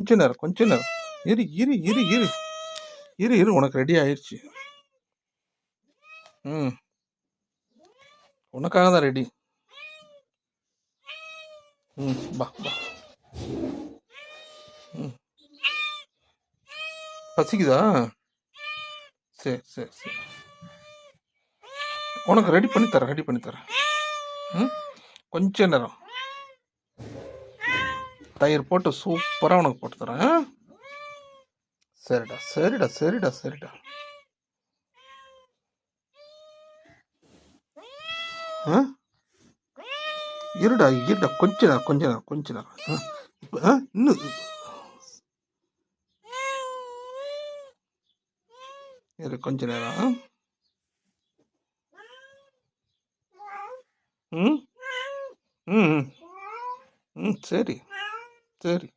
கொஞ்ச நேரம் கொஞ்ச நேரம். இரு இரு இரு இரு இரு இரு உனக்கு ரெடி ஆயிடுச்சு. ம் உனக்காக தான் ரெடி. ம் பா பா. ம் பசிக்குதா? சரி சரி சரி, உனக்கு ரெடி பண்ணி தரேன், ரெடி பண்ணி தரேன். ம் கொஞ்ச நேரம் தயிர் போட்டு சூப்பராக உனக்கு போட்டு தரேன். சரிடா சரிடா சரிடா சரிடா. ஆ இருடா இருடா கொஞ்ச நேரம் கொஞ்ச நேரம் கொஞ்ச நேரம். இன்னும் இரு கொஞ்ச நேரம். ம் ம் ம் சரி சரி.